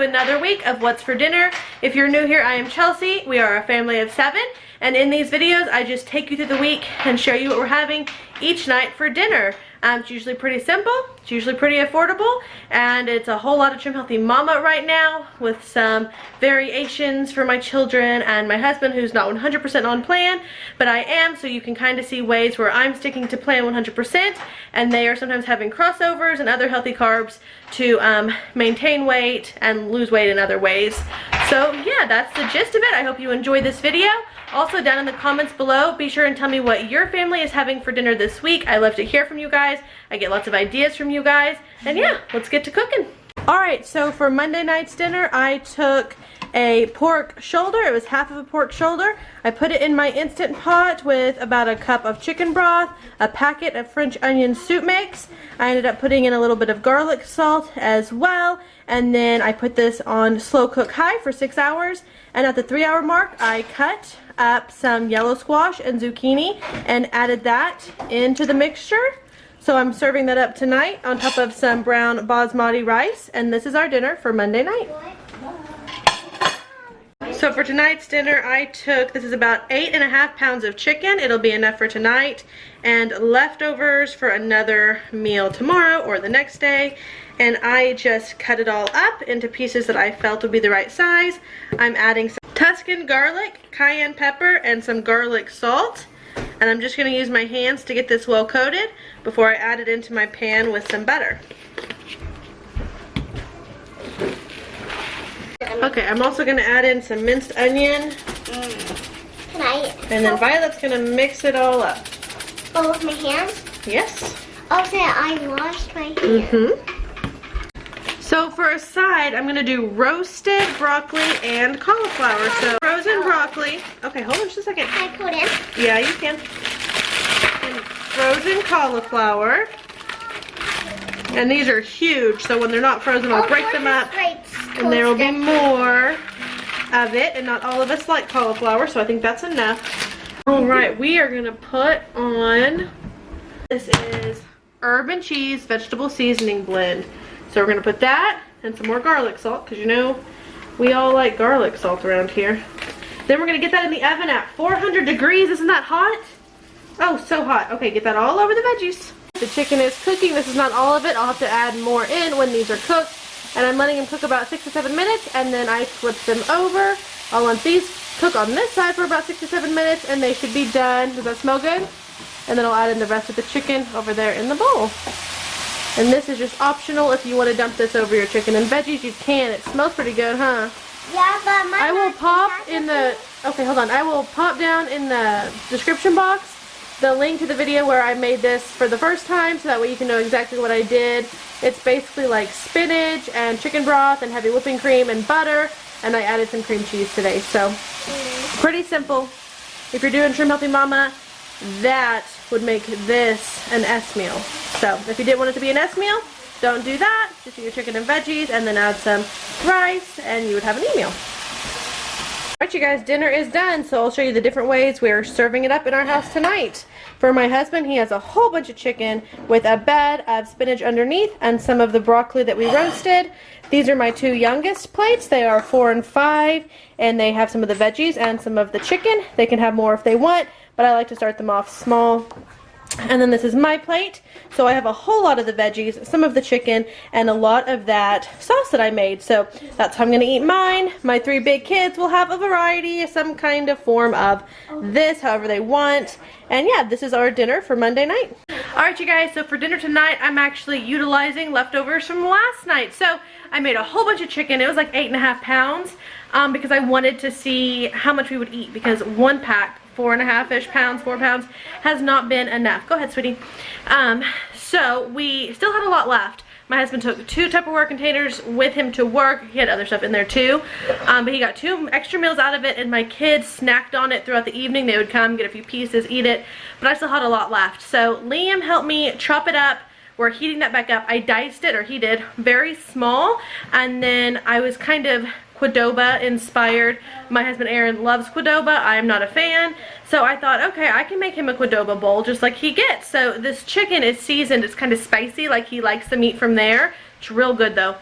to another week of What's for Dinner. If you're new here, I am Chelsea. We are a family of 7, and in these videos I just take you through the week and show you what we're having each night for dinner. It's usually pretty simple, it's usually pretty affordable, and it's a whole lot of Trim Healthy Mama right now with some variations for my children and my husband, who's not 100% on plan, but I am, so you can kind of see ways where I'm sticking to plan 100% and they are sometimes having crossovers and other healthy carbs to maintain weight and lose weight in other ways. So yeah, that's the gist of it. I hope you enjoyed this video. Also, down in the comments below, be sure and tell me what your family is having for dinner this week. I love to hear from you guys. I get lots of ideas from you guys. And yeah, let's get to cooking. Alright, so for Monday night's dinner, I took a pork shoulder. It was half of a pork shoulder. I put it in my Instant Pot with about a cup of chicken broth, a packet of French onion soup mix. I ended up putting in a little bit of garlic salt as well. And then I put this on slow cook high for 6 hours. And at the 3-hour mark, I cut up some yellow squash and zucchini and added that into the mixture. So I'm serving that up tonight on top of some brown basmati rice, and this is our dinner for Monday night. So for tonight's dinner, I took, this is about 8.5 pounds of chicken. It'll be enough for tonight, and leftovers for another meal tomorrow or the next day. And I just cut it all up into pieces that I felt would be the right size. I'm adding some Tuscan garlic, cayenne pepper, and some garlic salt. And I'm just going to use my hands to get this well coated before I add it into my pan with some butter. Okay, I'm also going to add in some minced onion. And then Violet's going to mix it all up. Oh, with my hands? Yes. Okay, I washed my hands. So for a side, I'm going to do roasted broccoli and cauliflower. So frozen broccoli. Okay, hold on just a second. Can I put in? Yeah, you can. And frozen cauliflower. And these are huge, so when they're not frozen, I'll break them up. And there will be more of it, and not all of us like cauliflower, so I think that's enough. Alright, we are going to put on, this is herb and cheese vegetable seasoning blend. So we're going to put that and some more garlic salt, because you know we all like garlic salt around here. Then we're going to get that in the oven at 400 degrees. Isn't that hot? Oh, so hot. Okay, get that all over the veggies. The chicken is cooking. This is not all of it. I'll have to add more in when these are cooked. And I'm letting them cook about 6 to 7 minutes, and then I flip them over. I'll let these cook on this side for about 6 to 7 minutes, and they should be done. Does that smell good? And then I'll add in the rest of the chicken over there in the bowl. And this is just optional. If you want to dump this over your chicken and veggies, you can. It smells pretty good, huh? Yeah, but my I will pop in the, okay, hold on. I will pop down in the description box the link to the video where I made this for the first time, so that way you can know exactly what I did. It's basically like spinach and chicken broth and heavy whipping cream and butter, and I added some cream cheese today. So pretty simple. If you're doing Trim Healthy Mama, that would make this an S meal. So if you didn't want it to be an S meal, don't do that. Just do your chicken and veggies and then add some rice, and you would have an E meal. Alright, you guys, dinner is done, so I'll show you the different ways we're serving it up in our house tonight. For my husband, he has a whole bunch of chicken with a bed of spinach underneath and some of the broccoli that we roasted. These are my 2 youngest plates. They are 4 and 5, and they have some of the veggies and some of the chicken. They can have more if they want, but I like to start them off small. And then this is my plate. So I have a whole lot of the veggies, some of the chicken, and a lot of that sauce that I made. So that's how I'm going to eat mine. My 3 big kids will have a variety, some kind of form of this, however they want. And yeah, this is our dinner for Monday night. Alright, you guys, so for dinner tonight, I'm actually utilizing leftovers from last night. So I made a whole bunch of chicken. It was like 8.5 pounds because I wanted to see how much we would eat, because 1 pack, 4.5-ish pounds, 4 pounds, has not been enough. Go ahead, sweetie. So we still had a lot left. My husband took 2 Tupperware containers with him to work. He had other stuff in there too, but he got 2 extra meals out of it, and my kids snacked on it throughout the evening. They would come, get a few pieces, eat it, but I still had a lot left. So Liam helped me chop it up. We're heating that back up. I diced it, or he did, very small, and then I was kind of Qdoba inspired. My husband Aaron loves Qdoba. I am not a fan. So I thought, okay, I can make him a Qdoba bowl just like he gets. So this chicken is seasoned. It's kind of spicy, like he likes the meat from there. It's real good though.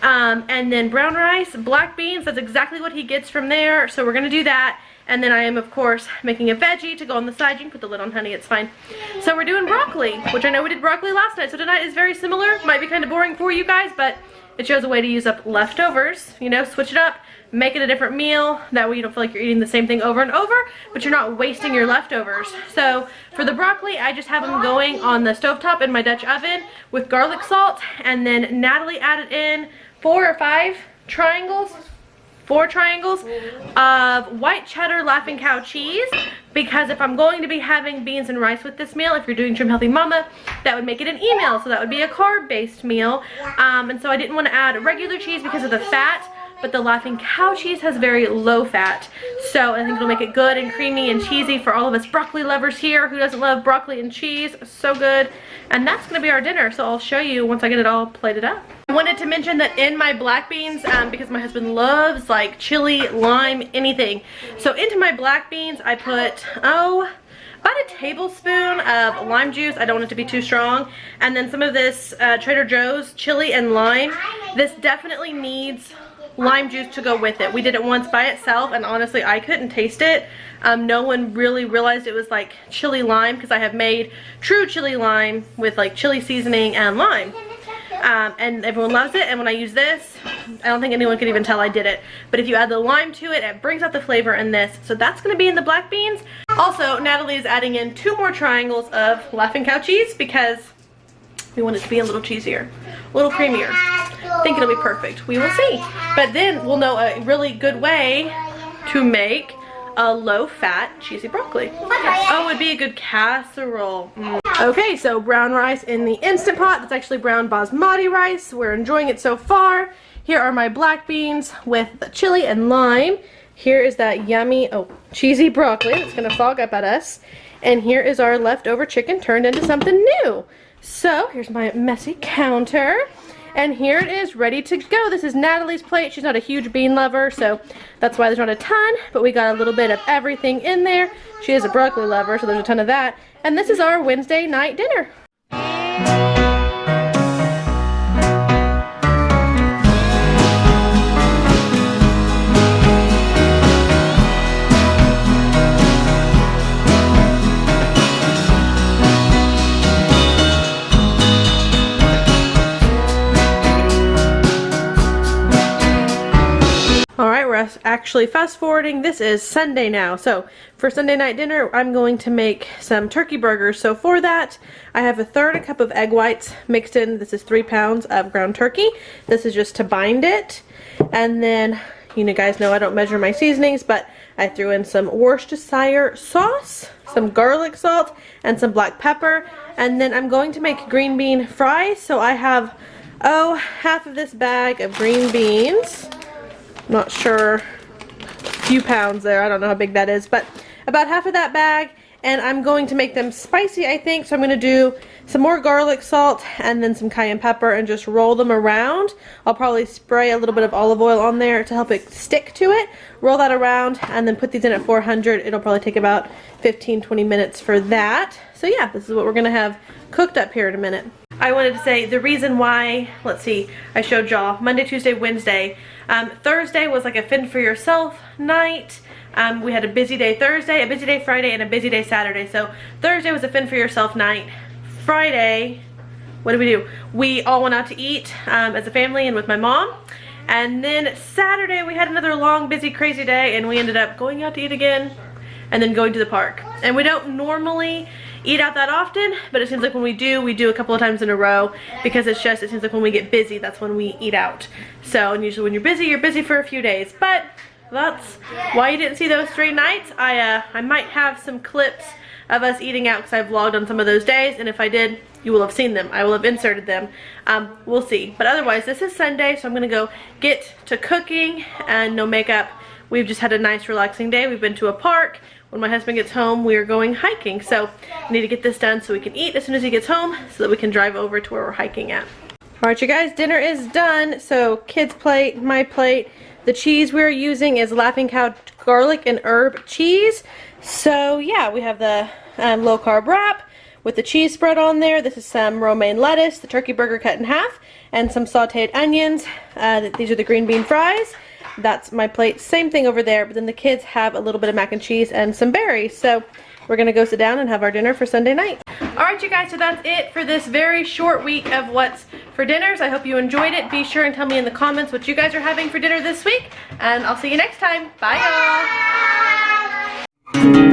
And then brown rice, black beans, that's exactly what he gets from there. So we're gonna do that. And then I am, of course, making a veggie to go on the side. You can put the lid on, honey, it's fine. So we're doing broccoli, which I know we did broccoli last night. So tonight is very similar. Might be kind of boring for you guys, but it shows a way to use up leftovers. You know, switch it up, make it a different meal. That way you don't feel like you're eating the same thing over and over, but you're not wasting your leftovers. So for the broccoli, I just have them going on the stovetop in my Dutch oven with garlic salt. And then Natalie added in 4 or 5 triangles. 4 triangles of white cheddar Laughing Cow cheese, because if I'm going to be having beans and rice with this meal, if you're doing Trim Healthy Mama, that would make it an meal, so that would be a carb-based meal. And so I didn't want to add regular cheese because of the fat, but the Laughing Cow cheese has very low fat, so I think it'll make it good and creamy and cheesy for all of us broccoli lovers here. Who doesn't love broccoli and cheese? So good. And that's going to be our dinner, so I'll show you once I get it all plated up. I wanted to mention that in my black beans, because my husband loves like chili, lime, anything. So into my black beans, I put, about a tablespoon of lime juice. I don't want it to be too strong. And then some of this Trader Joe's chili and lime. This definitely needs lime juice to go with it. We did it once by itself, and honestly, I couldn't taste it. No one really realized it was like chili lime, because I have made true chili lime with like chili seasoning and lime. And everyone loves it, and when I use this, I don't think anyone could even tell I did it. But if you add the lime to it, it brings out the flavor in this. So that's going to be in the black beans. Also, Natalie is adding in 2 more triangles of Laughing Cow cheese, because we want it to be a little cheesier, a little creamier. I think it'll be perfect. We will see. But then we'll know a really good way to make a low-fat cheesy broccoli. Oh, it'd be a good casserole. Okay, so brown rice in the Instant Pot. That's actually brown basmati rice. We're enjoying it so far. Here are my black beans with the chili and lime. Here is that yummy, cheesy broccoli that's gonna fog up at us. And here is our leftover chicken turned into something new. So here's my messy counter. And here it is, ready to go. This is Natalie's plate. She's not a huge bean lover, so that's why there's not a ton, but we got a little bit of everything in there. She is a broccoli lover, so there's a ton of that. And this is our Wednesday night dinner. Actually fast forwarding, this is Sunday now. So for Sunday night dinner, I'm going to make some turkey burgers. So for that, I have 1/3 cup of egg whites mixed in. This is 3 pounds of ground turkey. This is just to bind it. And then, you guys know I don't measure my seasonings, but I threw in some Worcestershire sauce, some garlic salt, and some black pepper. And then I'm going to make green bean fries. So I have, half of this bag of green beans. Not sure, a few pounds there, I don't know how big that is, but about half of that bag. And I'm going to make them spicy, I think, so I'm going to do some more garlic salt and then some cayenne pepper and just roll them around. I'll probably spray a little bit of olive oil on there to help it stick to it. Roll that around and then put these in at 400. It'll probably take about 15-20 minutes for that. So yeah, this is what we're going to have cooked up here in a minute. I wanted to say the reason why, let's see, I showed y'all Monday, Tuesday, Wednesday. Thursday was like a fend for yourself night. We had a busy day Thursday, a busy day Friday, and a busy day Saturday. So Thursday was a fend for yourself night. Friday, what did we do? We all went out to eat as a family and with my mom. And then Saturday we had another long, busy, crazy day, and we ended up going out to eat again and then going to the park. And we don't normally eat out that often, but it seems like when we do a couple of times in a row, because it seems like when we get busy, that's when we eat out. So, and usually when you're busy for a few days. But that's why you didn't see those 3 nights. I might have some clips of us eating out because I vlogged on some of those days, and if I did, you will have seen them. I will have inserted them. We'll see. But otherwise, this is Sunday, so I'm gonna go get to cooking and no makeup. We've just had a nice relaxing day. We've been to a park. When my husband gets home, we are going hiking. So I need to get this done so we can eat as soon as he gets home so that we can drive over to where we're hiking at. All right, you guys, dinner is done. So kids' plate, my plate. The cheese we're using is Laughing Cow garlic and herb cheese. So yeah, we have the low carb wrap. with the cheese spread on there. This is some romaine lettuce, the turkey burger cut in half, and some sauteed onions. These are the green bean fries. That's my plate. Same thing over there, but then the kids have a little bit of mac and cheese and some berries. So we're gonna go sit down and have our dinner for Sunday night. Alright you guys, so that's it for this very short week of what's for dinners. I hope you enjoyed it. Be sure and tell me in the comments what you guys are having for dinner this week, and I'll see you next time. Bye y'all!